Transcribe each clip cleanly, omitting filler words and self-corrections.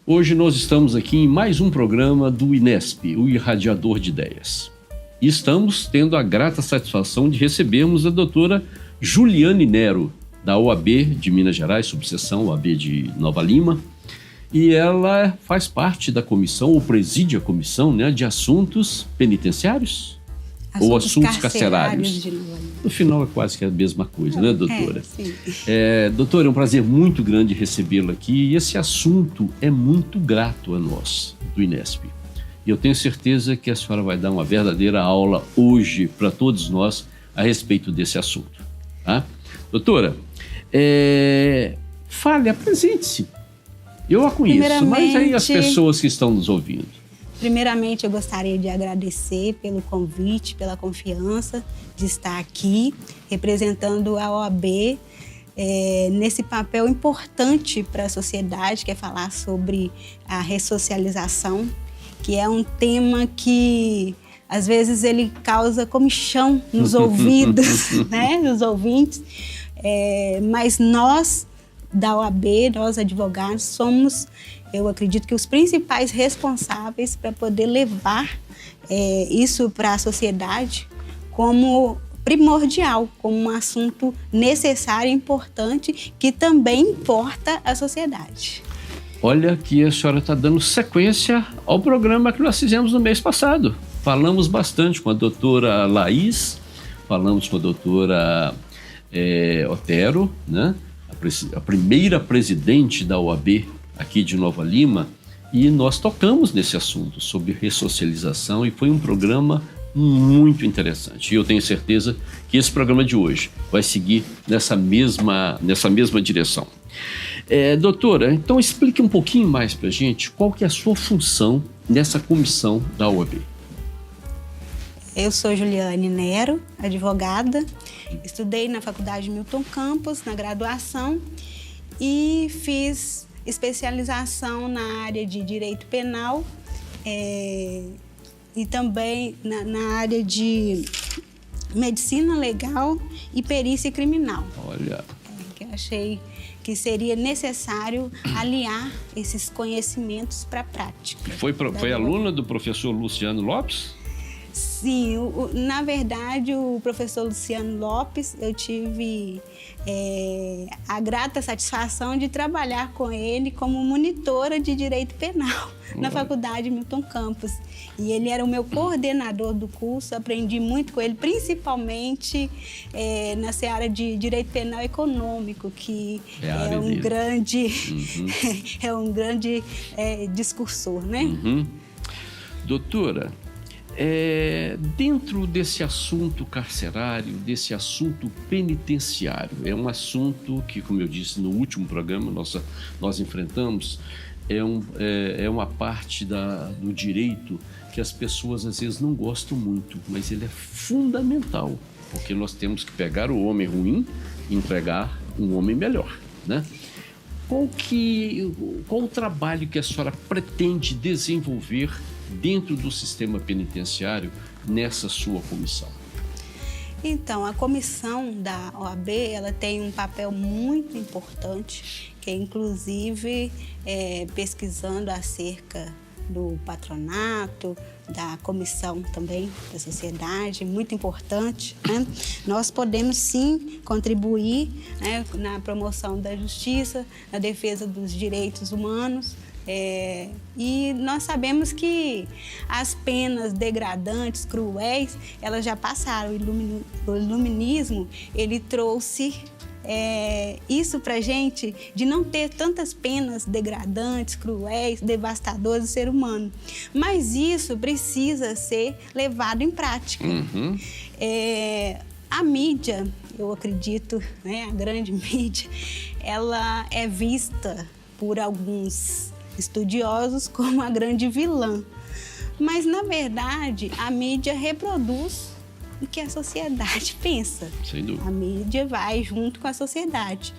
Hoje nós estamos aqui em mais um programa do INESP, o Irradiador de Ideias. E estamos tendo a grata satisfação de recebermos a doutora Juliane Nero, da OAB de Minas Gerais, subseção OAB de Nova Lima. E ela faz parte da comissão, ou preside a comissão, né, de assuntos penitenciários ou assuntos carcerários. No final é quase que a mesma coisa, né, doutora? Sim. Doutora, é um prazer muito grande recebê-la aqui e esse assunto é muito grato a nós, do INESP. E eu tenho certeza que a senhora vai dar uma verdadeira aula hoje para todos nós a respeito desse assunto. Tá? Doutora, fale, apresente-se. Eu a conheço, mas aí as pessoas que estão nos ouvindo. Primeiramente, eu gostaria de agradecer pelo convite, pela confiança de estar aqui representando a OAB nesse papel importante para a sociedade, que é falar sobre a ressocialização, que é um tema que às vezes ele causa comichão nos ouvidos, né, nos ouvintes, mas nós da OAB, nós advogados, somos, eu acredito que os principais responsáveis para poder levar isso para a sociedade como primordial, como um assunto necessário e importante que também importa à sociedade. Olha que a senhora está dando sequência ao programa que nós fizemos no mês passado. Falamos bastante com a doutora Laís, falamos com a doutora Otero, né? A primeira presidente da OAB aqui de Nova Lima, e nós tocamos nesse assunto sobre ressocialização e foi um programa muito interessante. E eu tenho certeza que esse programa de hoje vai seguir nessa mesma direção. Doutora, então explique um pouquinho mais para a gente qual que é a sua função nessa comissão da OAB. Eu sou Juliane Nero, advogada, estudei na Faculdade Milton Campos, na graduação, e fiz especialização na área de Direito Penal e também na área de Medicina Legal e Perícia Criminal. Olha. Que eu achei que seria necessário aliar esses conhecimentos para a prática. Foi aluna do professor Luciano Lopes? Sim, na verdade, o professor Luciano Lopes, eu tive a grata satisfação de trabalhar com ele como monitora de Direito Penal na Faculdade Milton Campos. E ele era o meu coordenador do curso, aprendi muito com ele, principalmente na seara de Direito Penal Econômico, que é um grande, discursor, né? Uhum. Doutora, dentro desse assunto carcerário, desse assunto penitenciário, é um assunto que, como eu disse no último programa, nós enfrentamos, é uma parte do direito que as pessoas às vezes não gostam muito, mas ele é fundamental, porque nós temos que pegar o homem ruim e entregar um homem melhor, né? Qual o trabalho que a senhora pretende desenvolver dentro do sistema penitenciário nessa sua comissão? Então, a comissão da OAB, ela tem um papel muito importante, que é inclusive pesquisando acerca do patronato, da comissão também da sociedade, muito importante, né? Nós podemos sim contribuir, né, na promoção da justiça, na defesa dos direitos humanos, e nós sabemos que as penas degradantes, cruéis, elas já passaram. O iluminismo, ele trouxe isso pra gente, de não ter tantas penas degradantes, cruéis, devastadoras do ser humano. Mas isso precisa ser levado em prática. Uhum. A mídia, eu acredito, né, a grande mídia, ela é vista por alguns estudiosos como a grande vilã. Mas, na verdade, a mídia reproduz o que a sociedade pensa. Sem dúvida. A mídia vai junto com a sociedade.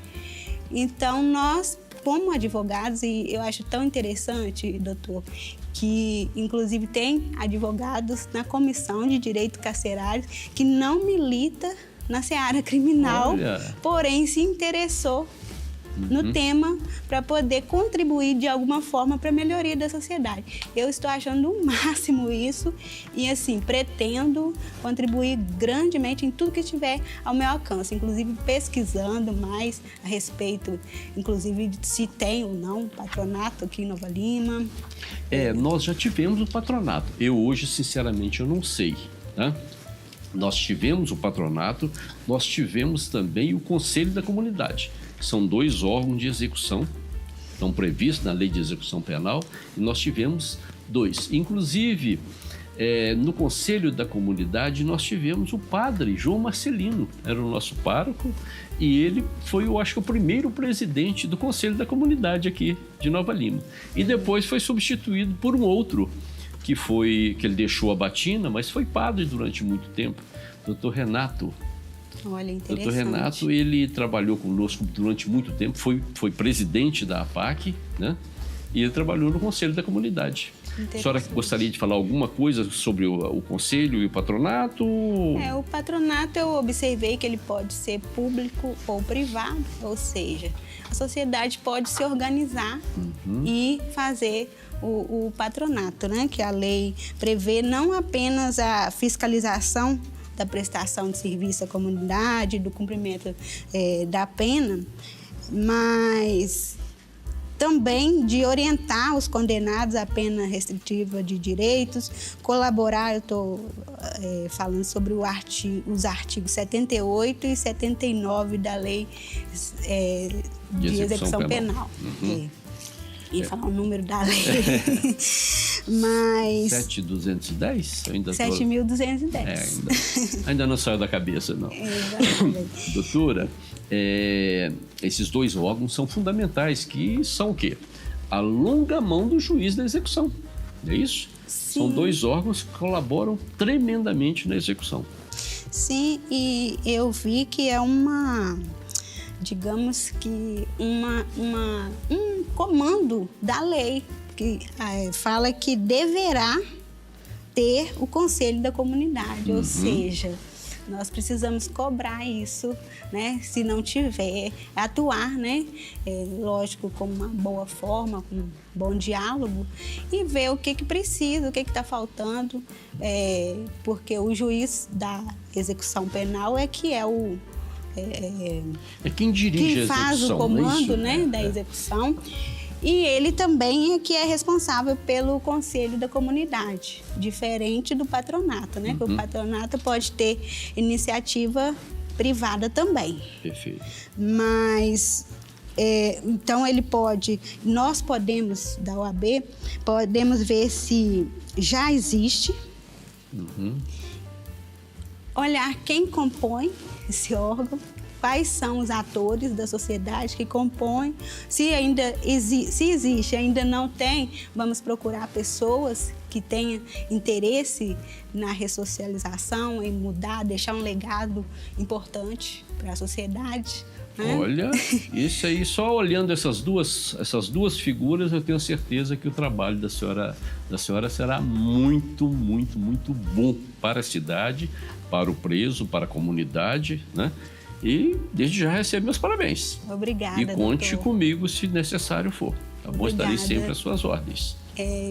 Então, nós, como advogados, e eu acho tão interessante, doutor, que inclusive tem advogados na Comissão de Direito Carcerário que não milita na seara criminal, Olha, porém se interessou no tema para poder contribuir de alguma forma para a melhoria da sociedade. Eu estou achando o máximo isso e, assim, pretendo contribuir grandemente em tudo que estiver ao meu alcance, inclusive pesquisando mais a respeito, inclusive, de se tem ou não patronato aqui em Nova Lima. Nós já tivemos o patronato. Eu hoje, sinceramente, eu não sei, tá? Nós tivemos o patronato, nós tivemos também o Conselho da Comunidade. São 2 órgãos de execução, estão previstos na Lei de Execução Penal, e nós tivemos 2. Inclusive, no Conselho da Comunidade, nós tivemos o padre João Marcelino, era o nosso pároco, e ele foi, eu acho que, o primeiro presidente do Conselho da Comunidade aqui de Nova Lima. E depois foi substituído por um outro, que ele deixou a batina, mas foi padre durante muito tempo, Dr. Renato. Olha, interessante. Dr. Renato, ele trabalhou conosco durante muito tempo, foi presidente da APAC, né? E ele trabalhou no Conselho da Comunidade. A senhora gostaria de falar alguma coisa sobre o Conselho e o patronato? O patronato, eu observei que ele pode ser público ou privado, ou seja, a sociedade pode se organizar e fazer o patronato, né? Que a lei prevê não apenas a fiscalização da prestação de serviço à comunidade, do cumprimento da pena, mas também de orientar os condenados à pena restritiva de direitos, colaborar, eu estou falando sobre os artigos 78 e 79 da Lei de Execução Penal. E falar o número da lei. Mas 7.210? 7.210. Ainda não saiu da cabeça, não. Exatamente. Doutora, esses 2 órgãos são fundamentais, que são o quê? A longa mão do juiz da execução, não é isso? Sim. São 2 órgãos que colaboram tremendamente na execução. Sim, e eu vi que é digamos que um comando da lei que fala que deverá ter o Conselho da Comunidade, ou seja, nós precisamos cobrar isso, né? Se não tiver, atuar, né? Lógico, com uma boa forma, com um bom diálogo e ver o que precisa, o que está faltando, porque o juiz da execução penal que é quem dirige a execução, faz o comando, né, da execução, e ele também é que é responsável pelo Conselho da Comunidade, diferente do patronato, né? Que o patronato pode ter iniciativa privada também. Perfeito. Mas então nós podemos, da OAB, podemos ver se já existe, olhar quem compõe esse órgão, quais são os atores da sociedade que compõem, se existe, ainda não tem, vamos procurar pessoas que tenham interesse na ressocialização, em mudar, deixar um legado importante para a sociedade. Né? Olha, isso aí, só olhando essas duas figuras, eu tenho certeza que o trabalho da senhora será muito, muito, muito bom para a cidade, para o preso, para a comunidade, né? E desde já recebo meus parabéns. Obrigada, e conte doutor. Comigo se necessário for. Tá bom? Estarei sempre às suas ordens.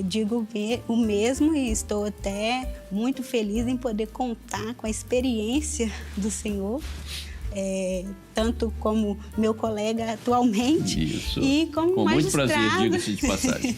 Digo o mesmo e estou até muito feliz em poder contar com a experiência do senhor, tanto como meu colega atualmente. Isso. E como com magistrado. Muito prazer, diga-se de passagem.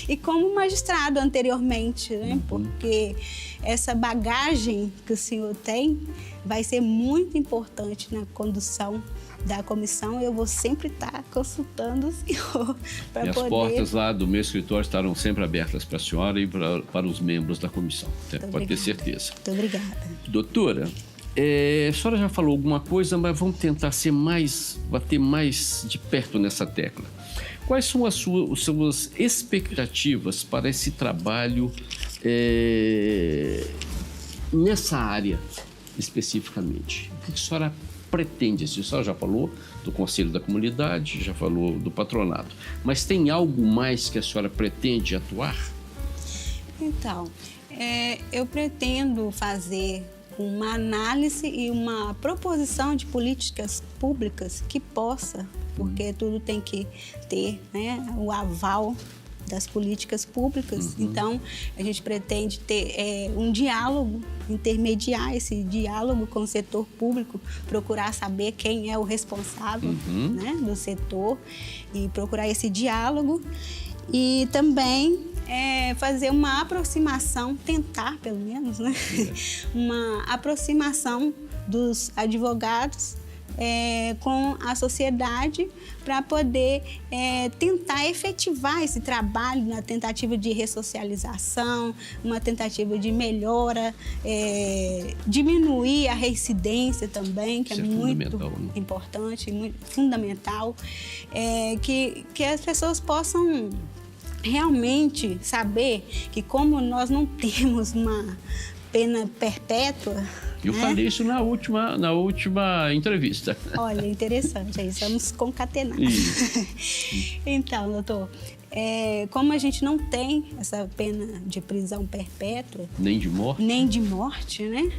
E como magistrado anteriormente, né? Porque essa bagagem que o senhor tem vai ser muito importante na condução da comissão. Eu vou sempre estar consultando o senhor para poder... As portas lá do meu escritório estarão sempre abertas para a senhora e para os membros da comissão. Pode ter certeza. Muito obrigada. Doutora, a senhora já falou alguma coisa, mas vamos tentar bater mais de perto nessa tecla. Quais são as suas expectativas para esse trabalho nessa área especificamente? O que a senhora pretende? A senhora já falou do Conselho da Comunidade, já falou do patronato, mas tem algo mais que a senhora pretende atuar? Então, eu pretendo fazer uma análise e uma proposição de políticas públicas que possa, porque tudo tem que ter, né, o aval das políticas públicas. Então, a gente pretende ter um diálogo, intermediar esse diálogo com o setor público, procurar saber quem é o responsável, né, do setor e procurar esse diálogo e também fazer uma aproximação, tentar pelo menos, né, uma aproximação dos advogados com a sociedade para poder tentar efetivar esse trabalho na tentativa de ressocialização, uma tentativa de melhora, diminuir a reincidência também, que é muito importante, muito fundamental, que as pessoas possam realmente saber que como nós não temos uma pena perpétua. Eu falei isso na última entrevista. Olha, interessante, aí estamos concatenados. Então, doutor, como a gente não tem essa pena de prisão perpétua... Nem de morte. Nem de morte, né?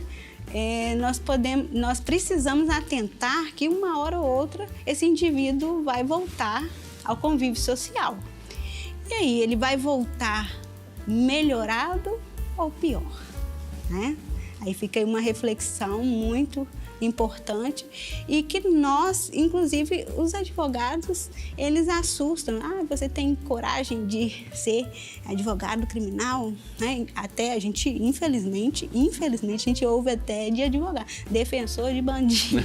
Nós precisamos atentar que uma hora ou outra esse indivíduo vai voltar ao convívio social. E aí, ele vai voltar melhorado ou pior, né? Aí fica aí uma reflexão muito importante e que nós, inclusive os advogados, eles assustam. Você tem coragem de ser advogado criminal? Né? Até a gente, infelizmente, a gente ouve até de advogado, defensor de bandido.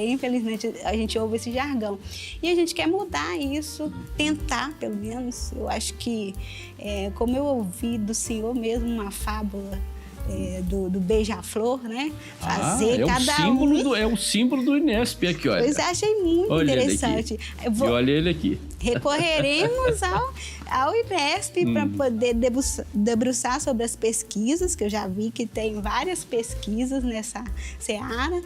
Infelizmente, a gente ouve esse jargão. E a gente quer mudar isso, tentar, pelo menos. Eu acho que, como eu ouvi do senhor mesmo uma fábula, do beija-flor, né? Fazer É o símbolo do Inesp aqui, olha. Pois achei muito interessante. E olha ele aqui. Recorreremos ao Inesp para poder debruçar sobre as pesquisas, que eu já vi que tem várias pesquisas nessa seara,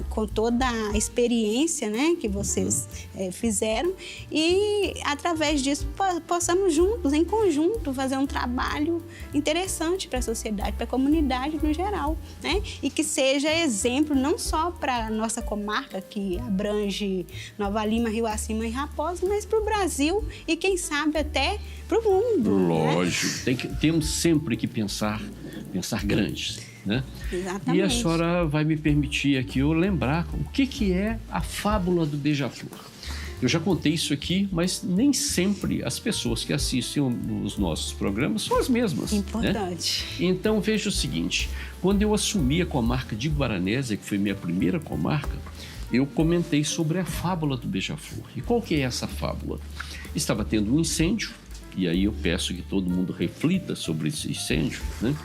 com toda a experiência, né, que vocês fizeram, e através disso possamos juntos, em conjunto, fazer um trabalho interessante para a sociedade, para a comunidade no geral, né? E que seja exemplo não só para a nossa comarca, que abrange Nova Lima, Rio Acima e Raposa, mas para o Brasil e, quem sabe, até para o mundo. Lógico, né? Temos sempre que pensar grande, né? Exatamente. E a senhora vai me permitir aqui eu lembrar o que é a fábula do beija-flor. Eu já contei isso aqui, mas nem sempre as pessoas que assistem os nossos programas são as mesmas. Importante. Né? Então, veja o seguinte, quando eu assumi a comarca de Guaranésia, que foi minha primeira comarca, eu comentei sobre a fábula do beija-flor. E qual que é essa fábula? Estava tendo um incêndio, e aí eu peço que todo mundo reflita sobre esse incêndio, né?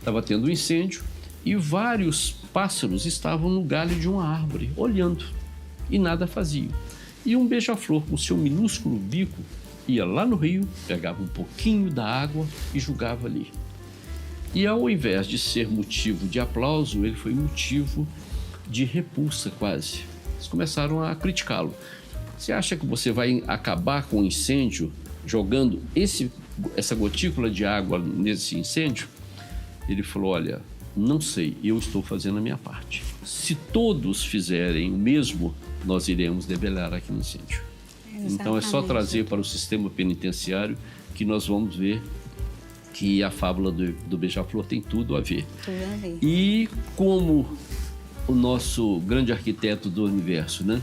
Estava tendo um incêndio e vários pássaros estavam no galho de uma árvore, olhando, e nada faziam. E um beija-flor, com seu minúsculo bico, ia lá no rio, pegava um pouquinho da água e jogava ali. E ao invés de ser motivo de aplauso, ele foi motivo de repulsa quase. Eles começaram a criticá-lo. Você acha que você vai acabar com o incêndio jogando essa gotícula de água nesse incêndio? Ele falou, olha, não sei, eu estou fazendo a minha parte. Se todos fizerem o mesmo, nós iremos debelar aqui no incêndio. Exatamente. Então é só trazer para o sistema penitenciário que nós vamos ver que a fábula do beija-flor tem tudo a ver. Tudo a ver. E como o nosso grande arquiteto do universo, né?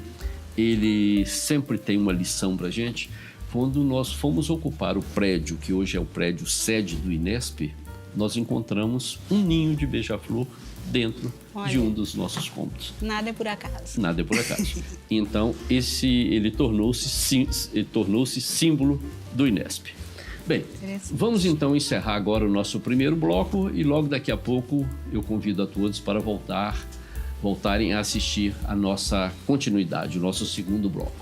Ele sempre tem uma lição para a gente. Quando nós fomos ocupar o prédio, que hoje é o prédio sede do Inesp, nós encontramos um ninho de beija-flor dentro de um dos nossos cômodos. Nada é por acaso. Nada é por acaso. Então, ele tornou-se símbolo do Inesp. Bem, vamos então encerrar agora o nosso primeiro bloco e logo daqui a pouco eu convido a todos para voltarem a assistir a nossa continuidade, o nosso segundo bloco.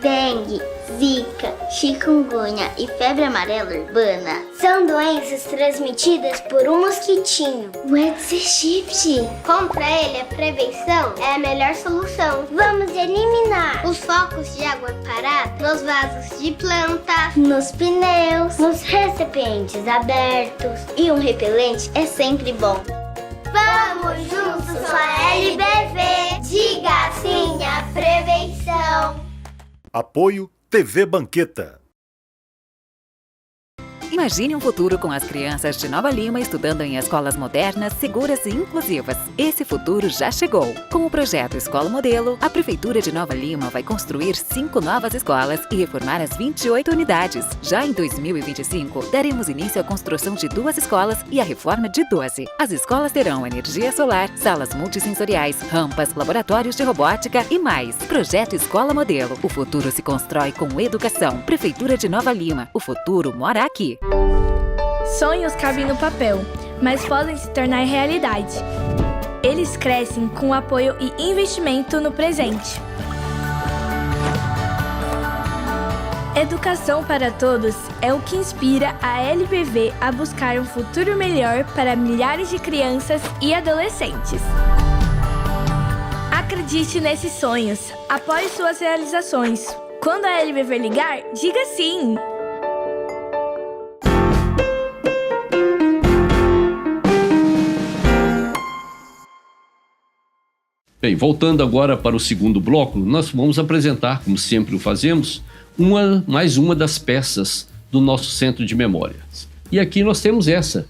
Dengue, zika, chikungunya e febre amarela urbana são doenças transmitidas por um mosquitinho, o Aedes aegypti. Contra ele, a prevenção é a melhor solução. Vamos eliminar os focos de água parada nos vasos de plantas, nos pneus, nos recipientes abertos. E um repelente é sempre bom. Vamos juntos com a LBV. Diga sim à prevenção. Apoio TV Banqueta. Imagine um futuro com as crianças de Nova Lima estudando em escolas modernas, seguras e inclusivas. Esse futuro já chegou. Com o projeto Escola Modelo, a Prefeitura de Nova Lima vai construir 5 novas escolas e reformar as 28 unidades. Já em 2025, daremos início à construção de 2 escolas e à reforma de 12. As escolas terão energia solar, salas multissensoriais, rampas, laboratórios de robótica e mais. Projeto Escola Modelo. O futuro se constrói com educação. Prefeitura de Nova Lima. O futuro mora aqui. Sonhos cabem no papel, mas podem se tornar realidade. Eles crescem com apoio e investimento no presente. Educação para todos é o que inspira a LBV a buscar um futuro melhor para milhares de crianças e adolescentes. Acredite nesses sonhos, apoie suas realizações. Quando a LBV ligar, diga sim! Bem, voltando agora para o segundo bloco, nós vamos apresentar, como sempre o fazemos, mais uma das peças do nosso centro de memórias. E aqui nós temos essa,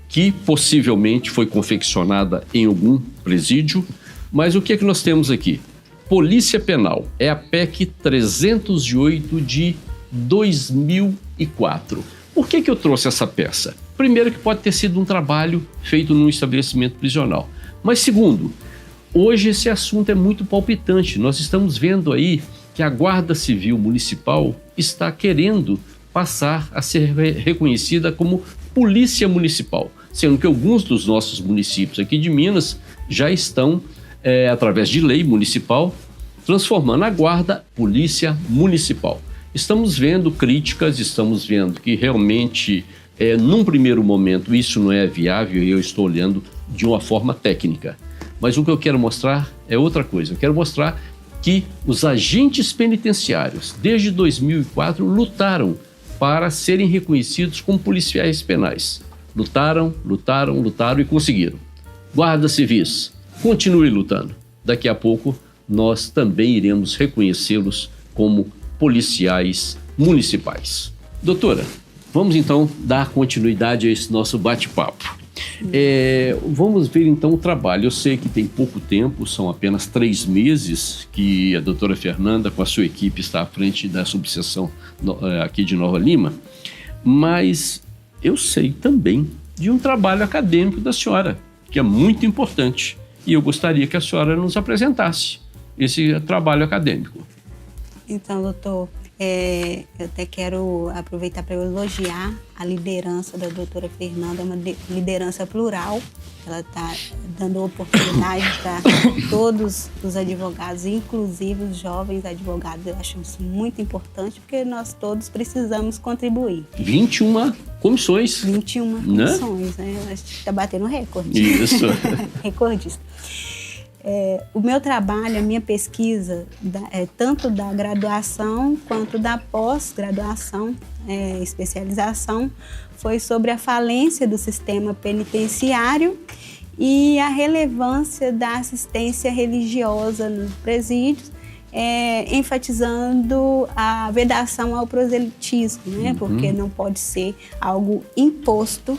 que possivelmente foi confeccionada em algum presídio, mas o que é que nós temos aqui? Polícia Penal, é a PEC 308 de 2004. Por que eu trouxe essa peça? Primeiro, que pode ter sido um trabalho feito num estabelecimento prisional. Mas segundo, hoje esse assunto é muito palpitante. Nós estamos vendo aí que a Guarda Civil Municipal está querendo passar a ser reconhecida como Polícia Municipal, sendo que alguns dos nossos municípios aqui de Minas já estão, através de lei municipal, transformando a Guarda Polícia Municipal. Estamos vendo críticas, estamos vendo que realmente, num primeiro momento, isso não é viável e eu estou olhando de uma forma técnica. Mas o que eu quero mostrar é outra coisa. Eu quero mostrar que os agentes penitenciários, desde 2004, lutaram para serem reconhecidos como policiais penais. Lutaram e conseguiram. Guardas civis, continue lutando. Daqui a pouco, nós também iremos reconhecê-los como policiais municipais. Doutora, vamos então dar continuidade a esse nosso bate-papo. Vamos ver então o trabalho. Eu sei que tem pouco tempo, são apenas 3 meses que a doutora Fernanda com a sua equipe está à frente da subseção aqui de Nova Lima, mas eu sei também de um trabalho acadêmico da senhora, que é muito importante, e eu gostaria que a senhora nos apresentasse esse trabalho acadêmico. Então, doutor, eu até quero aproveitar para elogiar a liderança da doutora Fernanda, uma liderança plural. Ela está dando oportunidade para todos os advogados, inclusive os jovens advogados. Eu acho isso muito importante, porque nós todos precisamos contribuir. 21 comissões. 21 comissões, né? A gente está batendo recorde. Isso. Recordista. O meu trabalho, a minha pesquisa, tanto da graduação quanto da pós-graduação, especialização, foi sobre a falência do sistema penitenciário e a relevância da assistência religiosa nos presídios, enfatizando a vedação ao proselitismo, né? Porque não pode ser algo imposto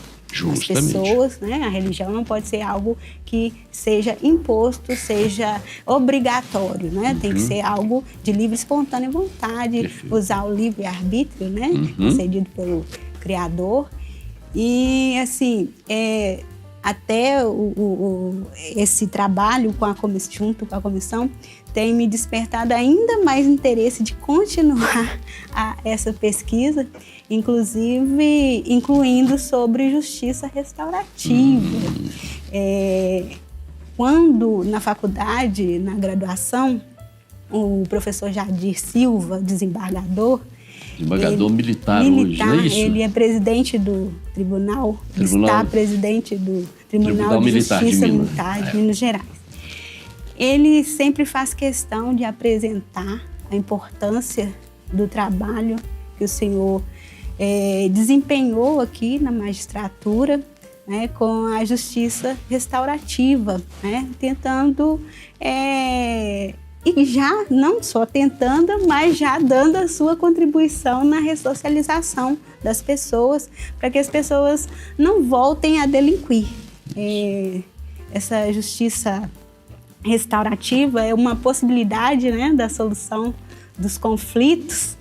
às pessoas, né? A religião não pode ser algo que seja imposto, seja obrigatório, né? Tem que ser algo de livre e espontânea vontade, usar o livre-arbítrio, né? Concedido pelo Criador. E, assim, até esse trabalho junto com a comissão tem me despertado ainda mais interesse de continuar essa pesquisa, inclusive incluindo sobre justiça restaurativa. Quando na faculdade, na graduação, o professor Jadir Silva, desembargador, Desembargador militar hoje, não é isso? Ele é presidente do tribunal, está presidente do Tribunal de Justiça Militar de Minas Gerais. Ele sempre faz questão de apresentar a importância do trabalho que o senhor desempenhou aqui na magistratura, né, com a justiça restaurativa, né, tentando, e já não só tentando, mas já dando a sua contribuição na ressocialização das pessoas, para que as pessoas não voltem a delinquir. Essa justiça restaurativa é uma possibilidade, né, da solução dos conflitos.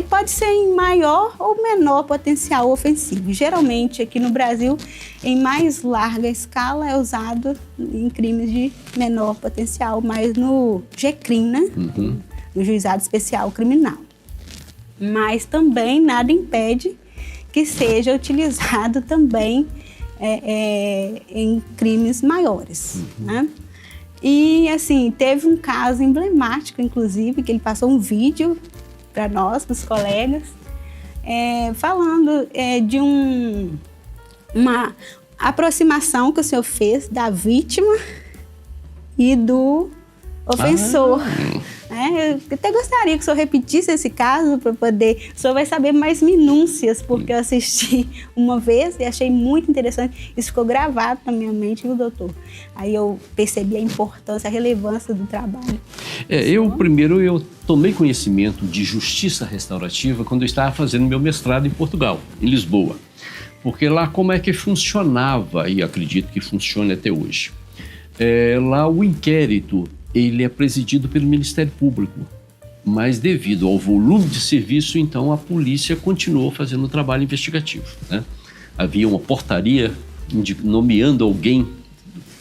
Pode ser em maior ou menor potencial ofensivo. Geralmente, aqui no Brasil, em mais larga escala, é usado em crimes de menor potencial, mas no GCRIM, né? No Juizado Especial Criminal. Mas também nada impede que seja utilizado também em crimes maiores, né? E, assim, teve um caso emblemático, inclusive, que ele passou um vídeo para nós, para os colegas, falando de uma aproximação que o senhor fez da vítima e do ofensor. Eu até gostaria que o senhor repetisse esse caso para poder... O senhor vai saber mais minúcias, porque eu assisti uma vez e achei muito interessante. Isso ficou gravado na minha mente, viu, doutor? Aí eu percebi a importância, a relevância do trabalho. Eu tomei conhecimento de justiça restaurativa quando eu estava fazendo meu mestrado em Portugal, em Lisboa. Porque lá como é que funcionava, e acredito que funcione até hoje. Lá o inquérito, ele é presidido pelo Ministério Público, mas devido ao volume de serviço, então a polícia continuou fazendo o trabalho investigativo, né? Havia uma portaria nomeando alguém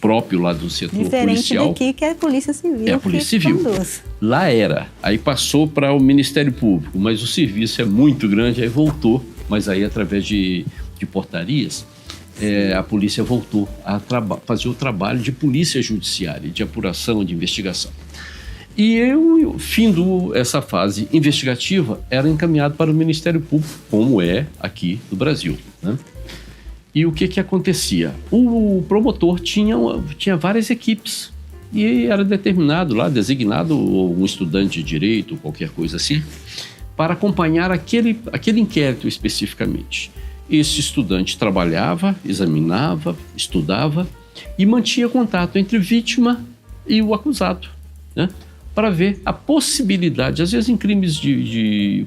próprio lá do setor policial. Diferente daqui, que é a Polícia Civil. É a Polícia Civil. Lá era, aí passou para o Ministério Público, mas o serviço é muito grande, aí voltou, mas aí através de portarias, a polícia voltou a fazer o trabalho de polícia judiciária, de apuração, de investigação. E eu, findo essa fase investigativa, era encaminhado para o Ministério Público, como é aqui no Brasil, né? E o que acontecia? O promotor tinha várias equipes e era determinado lá, designado um estudante de direito, qualquer coisa assim, para acompanhar aquele inquérito especificamente. Esse estudante trabalhava, examinava, estudava e mantinha contato entre vítima e o acusado, né? Para ver a possibilidade, às vezes em crimes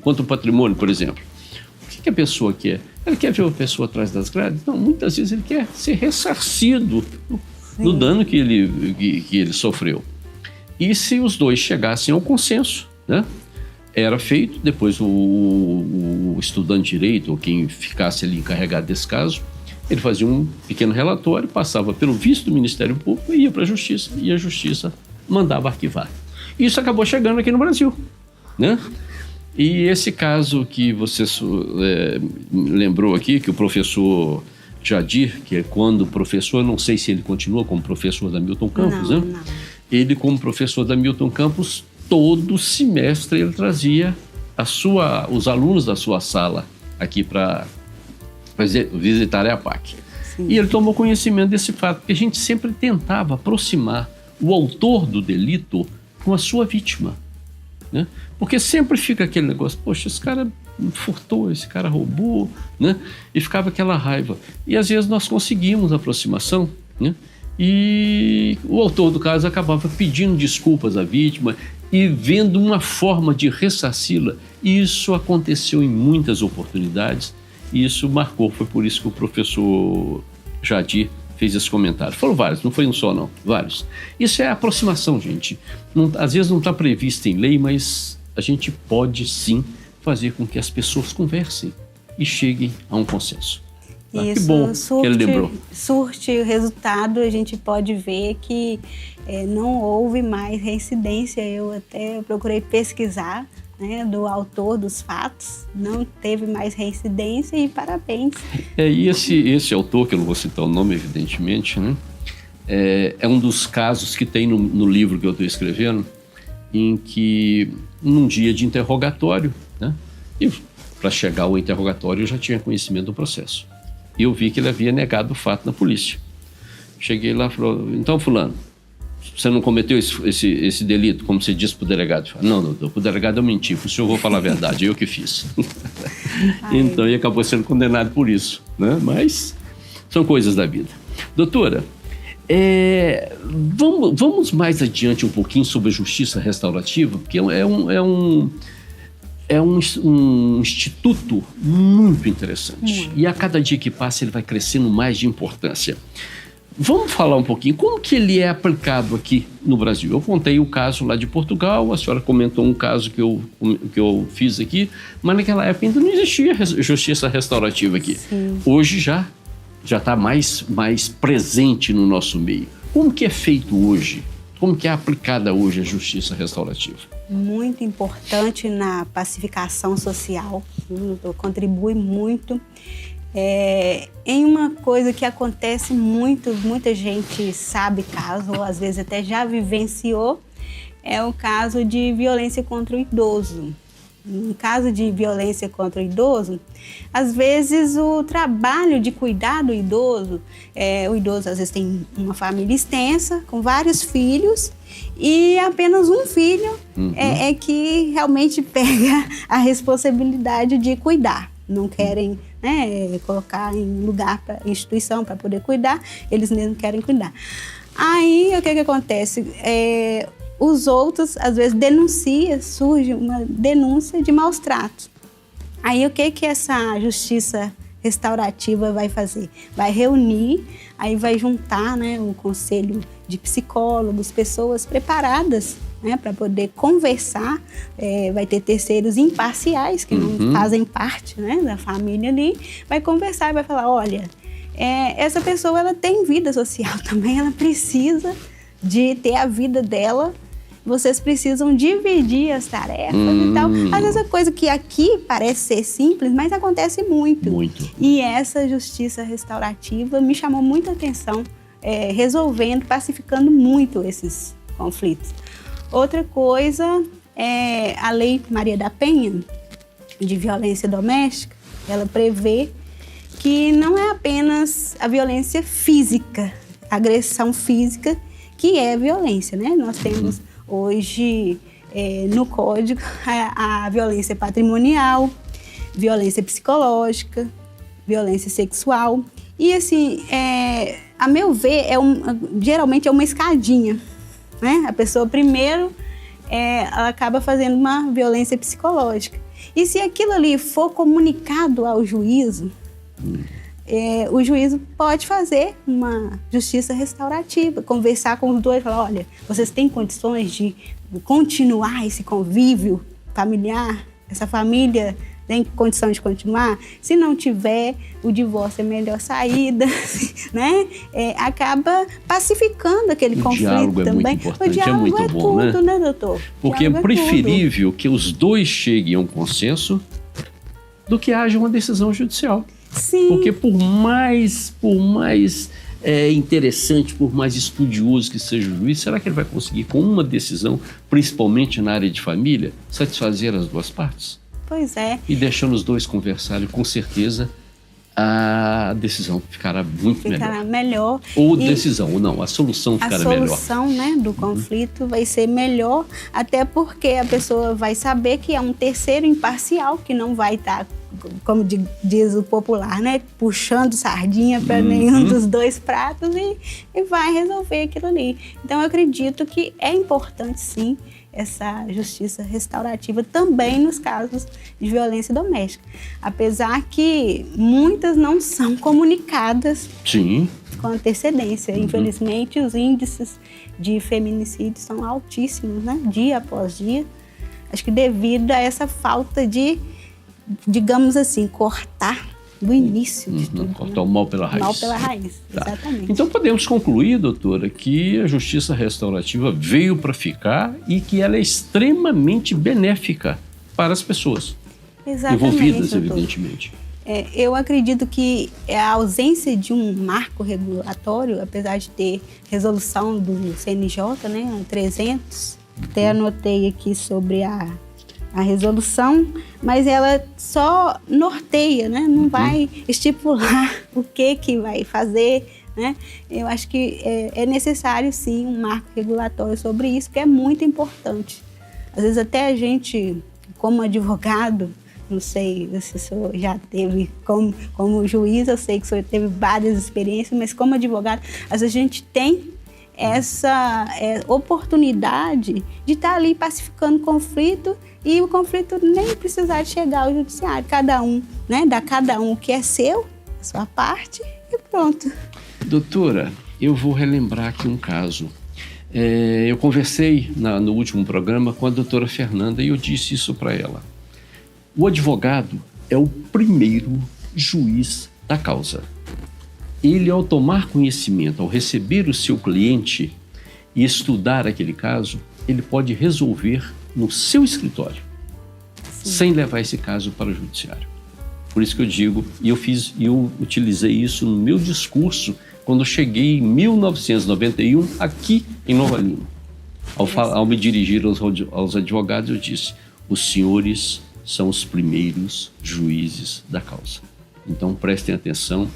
contra o patrimônio, por exemplo. O que a pessoa quer? Ele quer ver a pessoa atrás das grades? Não, muitas vezes ele quer ser ressarcido no dano que ele sofreu. E se os dois chegassem ao consenso, né? Era feito, depois o estudante de direito, ou quem ficasse ali encarregado desse caso, ele fazia um pequeno relatório, passava pelo visto do Ministério Público e ia para a Justiça, e a Justiça mandava arquivar. Isso acabou chegando aqui no Brasil, né? E esse caso que você lembrou aqui, que o professor Jadir, que é quando professor, não sei se ele continua como professor da Milton Campos, né? Não. Ele, como professor da Milton Campos, todo semestre ele trazia os alunos da sua sala aqui para visitar a APAC. Sim. E ele tomou conhecimento desse fato, porque a gente sempre tentava aproximar o autor do delito com a sua vítima, né? Porque sempre fica aquele negócio, poxa, esse cara furtou, esse cara roubou, né? E ficava aquela raiva. E às vezes nós conseguimos aproximação, né? E o autor do caso acabava pedindo desculpas à vítima e vendo uma forma de ressarci-la. Isso aconteceu em muitas oportunidades e isso marcou. Foi por isso que o professor Jadir fez esse comentário. Foram vários, não foi um só não, vários. Isso é aproximação, gente. Às vezes não está previsto em lei, mas a gente pode sim fazer com que as pessoas conversem e cheguem a um consenso. Isso, que bom que ele lembrou. Surte o resultado, a gente pode ver que não houve mais reincidência. Eu até procurei pesquisar, né, do autor dos fatos, não teve mais reincidência e parabéns. E esse autor, que eu não vou citar o nome, evidentemente, né, é um dos casos que tem no livro que eu estou escrevendo, em que, num dia de interrogatório, né? E para chegar ao interrogatório eu já tinha conhecimento do processo. E eu vi que ele havia negado o fato na polícia. Cheguei lá e falou, então fulano, você não cometeu esse delito, como você disse para o delegado? Não, doutor, para o delegado eu menti, para o senhor eu vou falar a verdade, eu que fiz. Então ele acabou sendo condenado por isso, né? Mas são coisas da vida. Doutora, vamos mais adiante um pouquinho sobre a justiça restaurativa, porque é um instituto muito interessante. E a cada dia que passa ele vai crescendo mais de importância. Vamos falar um pouquinho como que ele é aplicado aqui no Brasil. Eu contei o caso lá de Portugal, a senhora comentou um caso que eu fiz aqui, mas naquela época ainda não existia justiça restaurativa aqui. Sim. Hoje já está mais presente no nosso meio. Como que é feito hoje? Como que é aplicada hoje a justiça restaurativa? Muito importante na pacificação social, contribui muito. Em uma coisa que acontece muito, muita gente sabe caso, ou às vezes até já vivenciou, é o caso de violência contra o idoso. No caso de violência contra o idoso, às vezes o trabalho de cuidar do idoso, o idoso às vezes tem uma família extensa, com vários filhos, e apenas um filho é que realmente pega a responsabilidade de cuidar. Não querem, né, colocar em lugar, instituição para poder cuidar, eles mesmos querem cuidar. Aí o que acontece? Os outros, às vezes, surge uma denúncia de maus tratos. Aí o que essa justiça restaurativa vai fazer? Vai reunir, aí vai juntar, né, o conselho de psicólogos, pessoas preparadas, né, para poder conversar, vai ter terceiros imparciais que não fazem parte, né, da família ali, vai conversar e vai falar, olha, essa pessoa ela tem vida social também, ela precisa de ter a vida dela, vocês precisam dividir as tarefas e tal. Às vezes é coisa que aqui parece ser simples, mas acontece muito. E essa justiça restaurativa me chamou muita atenção, resolvendo, pacificando muito esses conflitos. Outra coisa é a Lei Maria da Penha, de violência doméstica. Ela prevê que não é apenas a violência física, a agressão física, que é violência, né? Nós temos hoje no Código a violência patrimonial, violência psicológica, violência sexual. E assim, a meu ver, geralmente é uma escadinha. Né? A pessoa primeiro ela acaba fazendo uma violência psicológica. E se aquilo ali for comunicado ao juízo, o juízo pode fazer uma justiça restaurativa, conversar com os dois, falar, olha, vocês têm condições de continuar esse convívio familiar? Essa família tem condição de continuar? Se não tiver, o divórcio é a melhor saída, né? Acaba pacificando aquele conflito diálogo também. Muito importante, o diálogo é muito bom, tudo, né, doutor? Porque é preferível que os dois cheguem a um consenso do que haja uma decisão judicial. Sim. Porque por mais interessante, por mais estudioso que seja o juiz, será que ele vai conseguir, com uma decisão, principalmente na área de família, satisfazer as duas partes? Pois é. E deixando os dois conversarem, com certeza a decisão ficará melhor. Ou decisão, ou não, a solução ficará melhor. A solução, né, do conflito vai ser melhor, até porque a pessoa vai saber que é um terceiro imparcial, que não vai estar, como diz o popular, né, puxando sardinha para nenhum dos dois pratos e vai resolver aquilo ali. Então, eu acredito que é importante, sim, essa justiça restaurativa também nos casos de violência doméstica. Apesar que muitas não são comunicadas com antecedência. Infelizmente, os índices de feminicídio são altíssimos, né? Dia após dia. Acho que devido a essa falta de, digamos assim, cortar do início de tudo. Cortar o mal pela raiz. Mal pela raiz, exatamente. Então podemos concluir, doutora, que a justiça restaurativa veio para ficar e que ela é extremamente benéfica para as pessoas envolvidas, doutor. Evidentemente. Eu acredito que a ausência de um marco regulatório, apesar de ter resolução do CNJ, né, 300, Até anotei aqui sobre a resolução, mas ela só norteia, né? Não vai estipular o que vai fazer, né? Eu acho que é necessário, sim, um marco regulatório sobre isso, que é muito importante. Às vezes até a gente, como advogado, não sei se o senhor já teve, como juiz, eu sei que o senhor teve várias experiências, mas como advogado, às vezes a gente tem essa oportunidade de estar ali pacificando o conflito e o conflito nem precisar de chegar ao judiciário. Cada um, né, dá cada um o que é seu, a sua parte e pronto. Doutora, eu vou relembrar aqui um caso. Eu conversei no último programa com a doutora Fernanda e eu disse isso para ela. O advogado é o primeiro juiz da causa. Ele, ao tomar conhecimento, ao receber o seu cliente e estudar aquele caso, ele pode resolver no seu escritório, sem levar esse caso para o judiciário. Por isso que eu digo, e eu utilizei isso no meu discurso quando cheguei em 1991 aqui em Nova Lima. Ao me dirigir aos advogados, eu disse: os senhores são os primeiros juízes da causa. Então prestem atenção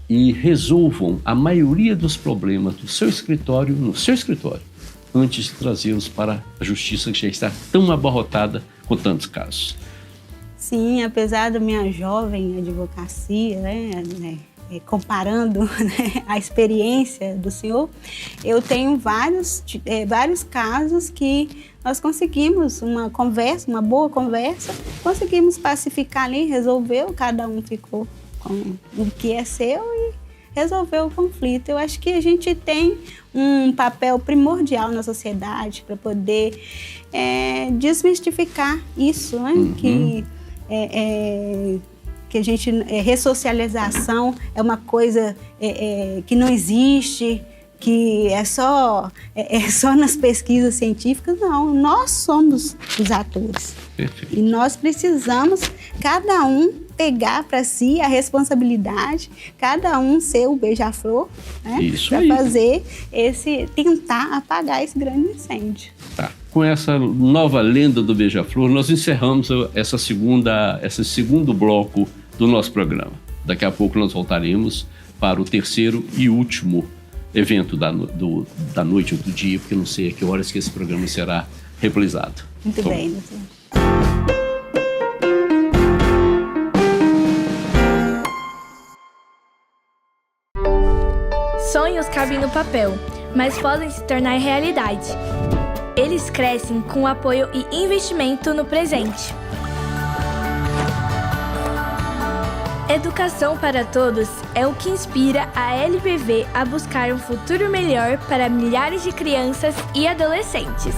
e resolvam a maioria dos problemas do seu escritório, no seu escritório, antes de trazê-los para a justiça, que já está tão abarrotada com tantos casos. Sim, apesar da minha jovem advocacia, né, comparando, né, a experiência do senhor, eu tenho vários casos que nós conseguimos uma boa conversa, conseguimos pacificar ali, resolveu, cada um ficou com o que é seu e resolveu o conflito. Eu acho que a gente tem um papel primordial na sociedade para poder desmistificar isso, né? Que a gente, ressocialização é uma coisa que não existe, que é só nas pesquisas científicas. Não, nós somos os atores. Perfeito. E nós precisamos, cada um, pegar para si a responsabilidade, cada um ser o beija-flor, né? Para fazer tentar apagar esse grande incêndio. Tá. Com essa nova lenda do beija-flor, nós encerramos esse segundo bloco do nosso programa. Daqui a pouco nós voltaremos para o terceiro e último evento da noite ou do dia, porque eu não sei a que horas que esse programa será reprisado. Muito bem, doutor. Sonhos cabem no papel, mas podem se tornar realidade. Eles crescem com apoio e investimento no presente. Educação para todos é o que inspira a LBV a buscar um futuro melhor para milhares de crianças e adolescentes.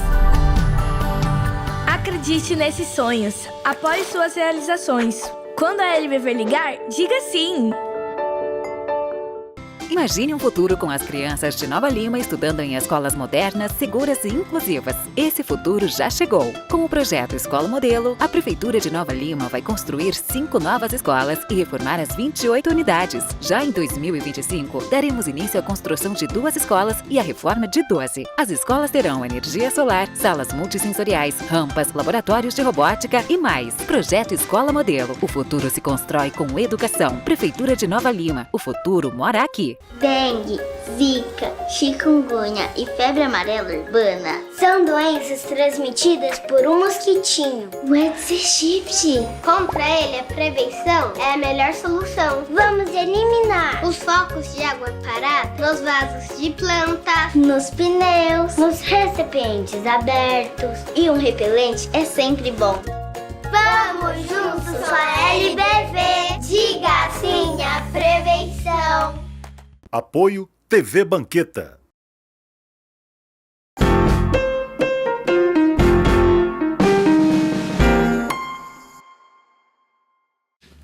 Acredite nesses sonhos, apoie suas realizações. Quando a LBV ligar, diga sim! Imagine um futuro com as crianças de Nova Lima estudando em escolas modernas, seguras e inclusivas. Esse futuro já chegou. Com o projeto Escola Modelo, a Prefeitura de Nova Lima vai construir 5 novas escolas e reformar as 28 unidades. Já em 2025, daremos início à construção de 2 escolas e a reforma de 12. As escolas terão energia solar, salas multissensoriais, rampas, laboratórios de robótica e mais. Projeto Escola Modelo. O futuro se constrói com educação. Prefeitura de Nova Lima. O futuro mora aqui. Dengue, zika, chikungunya e febre amarela urbana são doenças transmitidas por um mosquitinho, o Aedes aegypti. Contra ele, a prevenção é a melhor solução. Vamos eliminar os focos de água parada nos vasos de planta, nos pneus, nos recipientes abertos. E um repelente é sempre bom. Vamos juntos com a LBV. Diga sim à prevenção. Apoio TV Banqueta.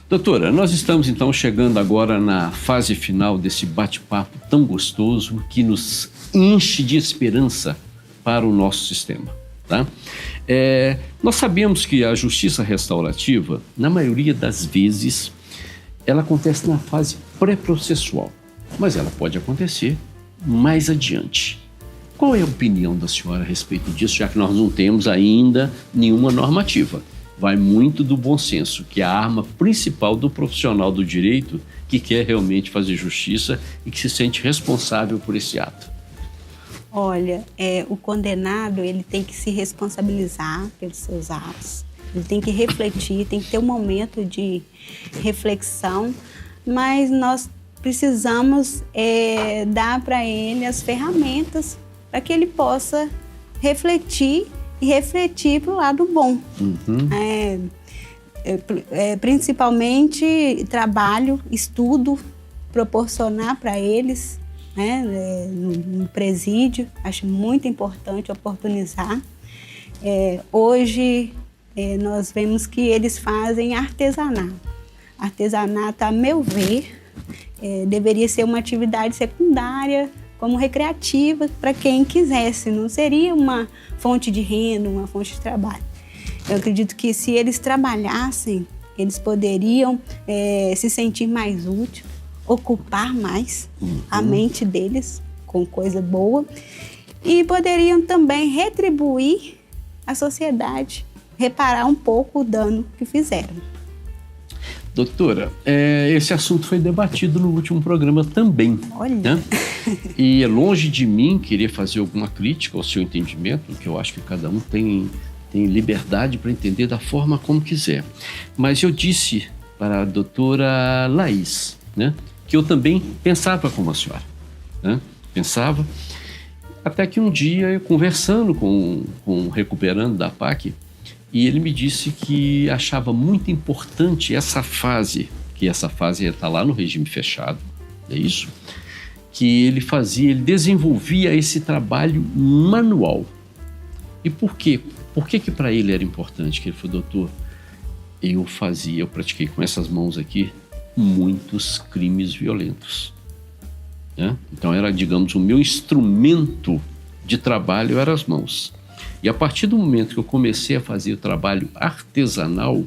Doutora, nós estamos então chegando agora na fase final desse bate-papo tão gostoso que nos enche de esperança para o nosso sistema, tá? Nós sabemos que a justiça restaurativa, na maioria das vezes, ela acontece na fase pré-processual. Mas ela pode acontecer mais adiante. Qual é a opinião da senhora a respeito disso, já que nós não temos ainda nenhuma normativa? Vai muito do bom senso, que é a arma principal do profissional do direito que quer realmente fazer justiça e que se sente responsável por esse ato. Olha, o condenado, ele tem que se responsabilizar pelos seus atos. Ele tem que refletir, tem que ter um momento de reflexão, mas nós precisamos dar para ele as ferramentas para que ele possa refletir e refletir para o lado bom. Principalmente trabalho, estudo, proporcionar para eles, no presídio. Acho muito importante oportunizar. Hoje nós vemos que eles fazem artesanato. Artesanato, a meu ver, deveria ser uma atividade secundária, como recreativa, para quem quisesse. Não seria uma fonte de renda, uma fonte de trabalho. Eu acredito que se eles trabalhassem, eles poderiam se sentir mais úteis, ocupar mais a mente deles com coisa boa e poderiam também retribuir à sociedade, reparar um pouco o dano que fizeram. Doutora, esse assunto foi debatido no último programa também. Olha. Né? E é longe de mim querer fazer alguma crítica ao seu entendimento, que eu acho que cada um tem liberdade para entender da forma como quiser. Mas eu disse para a doutora Laís, né, que eu também pensava como a senhora. Né? Pensava, até que um dia, eu conversando com o recuperando da PAC, e ele me disse que achava muito importante essa fase, que essa fase está lá no regime fechado, é isso? Que ele desenvolvia esse trabalho manual. E por quê? Por que para ele era importante? Que ele falou, doutor, eu pratiquei com essas mãos aqui muitos crimes violentos. Né? Então era, digamos, o meu instrumento de trabalho eram as mãos. E a partir do momento que eu comecei a fazer o trabalho artesanal,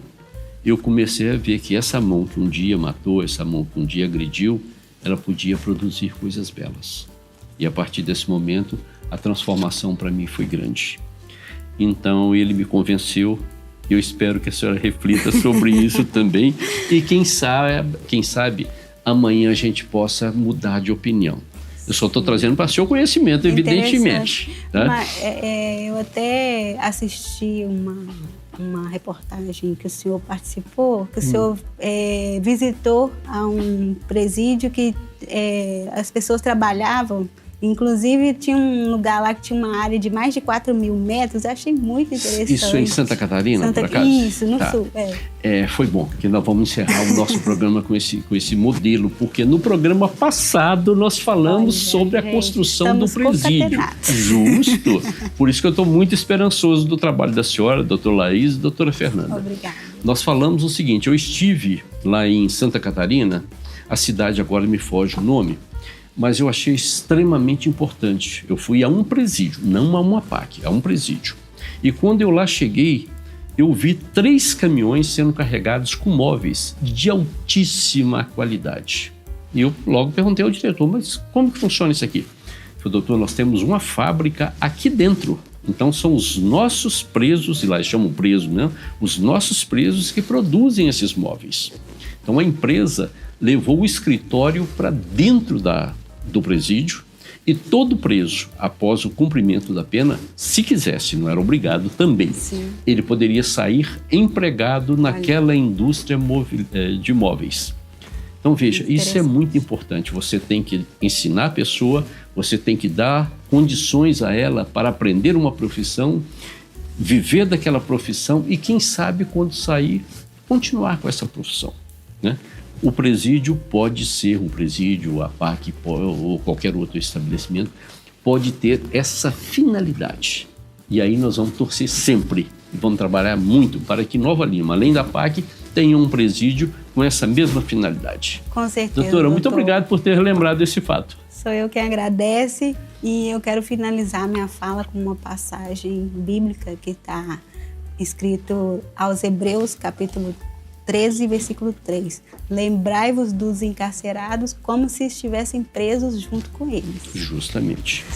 eu comecei a ver que essa mão que um dia matou, essa mão que um dia agrediu, ela podia produzir coisas belas. E a partir desse momento, a transformação para mim foi grande. Então ele me convenceu, eu espero que a senhora reflita sobre isso também, e quem sabe amanhã a gente possa mudar de opinião. Eu só estou trazendo para o seu conhecimento, evidentemente. Tá? Eu até assisti uma reportagem que o senhor participou, que o senhor visitou a um presídio que as pessoas trabalhavam. Inclusive, tinha um lugar lá que tinha uma área de mais de 4.000 metros. Eu achei muito interessante. Isso é em Santa Catarina, por acaso? Isso, no sul. Foi bom, que nós vamos encerrar o nosso programa com esse modelo, porque no programa passado nós falamos sobre a construção do presídio. Justo. Por isso que eu estou muito esperançoso do trabalho da senhora, doutora Laís e doutora Fernanda. Obrigada. Nós falamos o seguinte, eu estive lá em Santa Catarina, a cidade agora me foge o nome, mas eu achei extremamente importante. Eu fui a um presídio, não a uma PAC, a um presídio. E quando eu lá cheguei, eu vi 3 caminhões sendo carregados com móveis de altíssima qualidade. E eu logo perguntei ao diretor, mas como que funciona isso aqui? Ele falou, doutor, nós temos uma fábrica aqui dentro. Então são os nossos presos, e lá eles chamam preso, né? Os nossos presos que produzem esses móveis. Então a empresa levou o escritório para dentro do presídio, e todo preso, após o cumprimento da pena, se quisesse, não era obrigado também, Sim. ele poderia sair empregado naquela indústria de móveis. Então veja, isso é muito importante. Você tem que ensinar a pessoa, você tem que dar condições a ela para aprender uma profissão, viver daquela profissão e quem sabe quando sair, continuar com essa profissão, né? O presídio pode ser um presídio, a PAC ou qualquer outro estabelecimento, pode ter essa finalidade. E aí nós vamos torcer sempre e vamos trabalhar muito para que Nova Lima, além da PAC, tenha um presídio com essa mesma finalidade. Com certeza. Doutora, muito obrigado por ter lembrado esse fato. Sou eu quem agradece e eu quero finalizar minha fala com uma passagem bíblica que está escrito aos Hebreus, capítulo 13, versículo 3. Lembrai-vos dos encarcerados como se estivessem presos junto com eles. Justamente.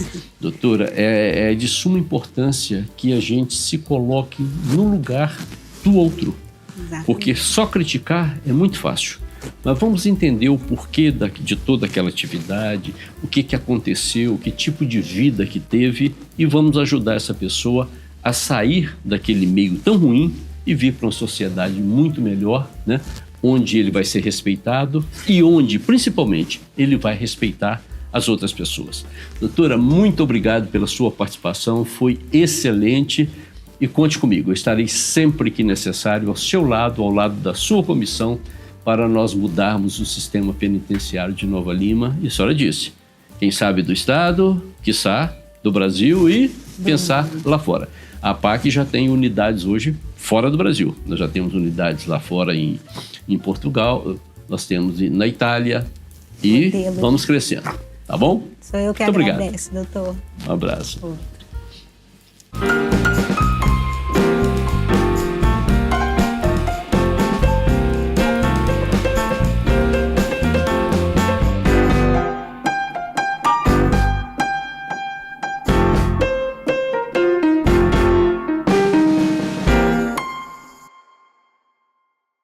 Doutora, é de suma importância que a gente se coloque no lugar do outro. Exatamente. Porque só criticar é muito fácil. Mas vamos entender o porquê de toda aquela atividade, o que aconteceu, que tipo de vida que teve, e vamos ajudar essa pessoa a sair daquele meio tão ruim e vir para uma sociedade muito melhor, né? Onde ele vai ser respeitado e onde, principalmente, ele vai respeitar as outras pessoas. Doutora, muito obrigado pela sua participação, foi excelente. E conte comigo, eu estarei sempre que necessário ao seu lado, ao lado da sua comissão, para nós mudarmos o sistema penitenciário de Nova Lima. E a senhora disse, quem sabe do Estado, quiçá do Brasil e pensar lá fora. A PAC já tem unidades hoje fora do Brasil. Nós já temos unidades lá fora em Portugal, nós temos na Itália e vamos crescendo. Tá bom? Sou eu que Muito agradeço, obrigado. doutor. Um abraço.